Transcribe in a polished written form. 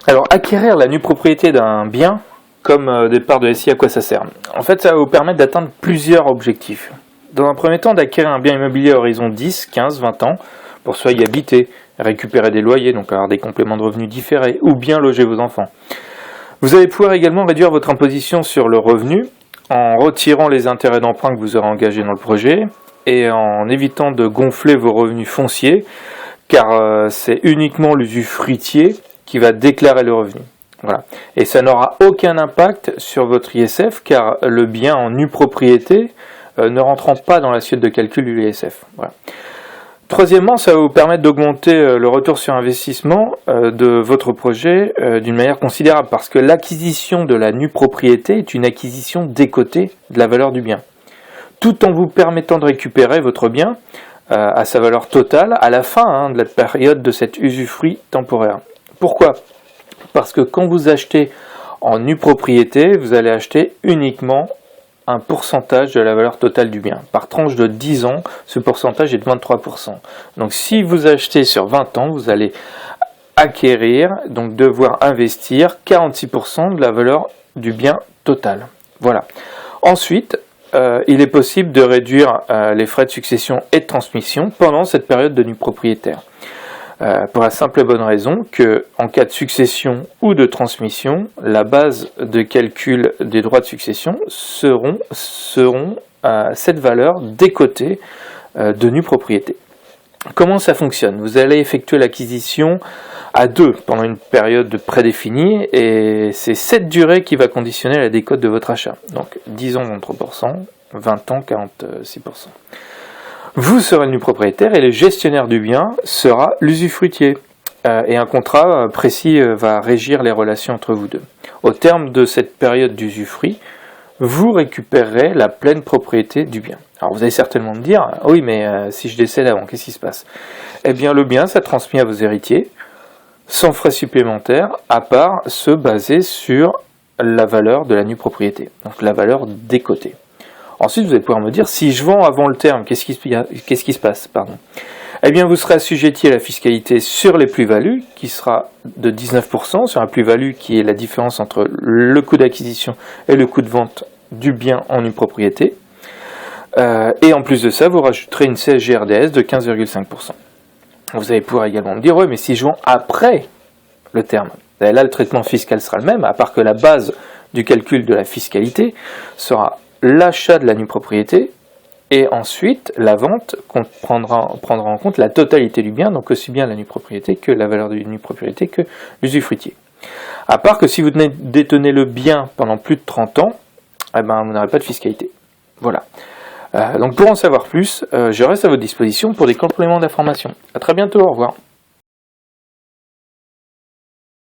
Alors, acquérir la nue propriété d'un bien, comme des parts de SI, à quoi ça sert? En fait, ça va vous permettre d'atteindre plusieurs objectifs. Dans un premier temps, d'acquérir un bien immobilier à horizon 10, 15, 20 ans, pour soit y habiter, récupérer des loyers, donc avoir des compléments de revenus différés, ou bien loger vos enfants. Vous allez pouvoir également réduire votre imposition sur le revenu, en retirant les intérêts d'emprunt que vous aurez engagés dans le projet, et en évitant de gonfler vos revenus fonciers, car c'est uniquement l'usufruitier qui va déclarer le revenu. Voilà. Et ça n'aura aucun impact sur votre ISF, car le bien en nue propriété ne rentrant pas dans l'assiette de calcul du ISF. Voilà. Troisièmement, ça va vous permettre d'augmenter le retour sur investissement de votre projet d'une manière considérable, parce que l'acquisition de la nue propriété est une acquisition décotée de la valeur du bien, tout en vous permettant de récupérer votre bien à sa valeur totale à la fin de la période de cet usufruit temporaire. Pourquoi ? Parce que quand vous achetez en nue propriété, vous allez acheter uniquement un pourcentage de la valeur totale du bien. Par tranche de 10 ans, ce pourcentage est de 23%. Donc si vous achetez sur 20 ans, vous allez acquérir, donc devoir investir 46% de la valeur du bien total. Voilà. Ensuite, il est possible de réduire les frais de succession et de transmission pendant cette période de nue propriétaire. Pour la simple et bonne raison que, en cas de succession ou de transmission, la base de calcul des droits de succession seront cette valeur décotée de nue propriété. Comment ça fonctionne? Vous allez effectuer l'acquisition à deux pendant une période prédéfinie, et c'est cette durée qui va conditionner la décote de votre achat. Donc 10 ans 23%, 20 ans 46%. Vous serez le nu propriétaire et le gestionnaire du bien sera l'usufruitier. Et un contrat précis va régir les relations entre vous deux. Au terme de cette période d'usufruit, vous récupérerez la pleine propriété du bien. Alors vous allez certainement me dire, oui mais si je décède avant, qu'est-ce qui se passe? Eh bien le bien, ça transmet à vos héritiers, sans frais supplémentaires, à part se baser sur la valeur de la nue propriété, donc la valeur décotée. Ensuite, vous allez pouvoir me dire, si je vends avant le terme, qu'est-ce qui se passe? Eh bien, vous serez assujetti à la fiscalité sur les plus-values, qui sera de 19%, sur la plus-value qui est la différence entre le coût d'acquisition et le coût de vente du bien en nue propriété. Et en plus de ça, vous rajouterez une CSG-RDS de 15,5%. Vous allez pouvoir également me dire, oui, mais si je vends après le terme, là, le traitement fiscal sera le même, à part que la base du calcul de la fiscalité sera l'achat de la nue propriété, et ensuite la vente prendra en compte la totalité du bien, donc aussi bien la nue propriété que la valeur de la nue propriété que l'usufruitier. À part que si vous détenez le bien pendant plus de 30 ans, eh ben, vous n'aurez pas de fiscalité. Voilà. Donc pour en savoir plus, je reste à votre disposition pour des compléments d'information. A très bientôt, au revoir.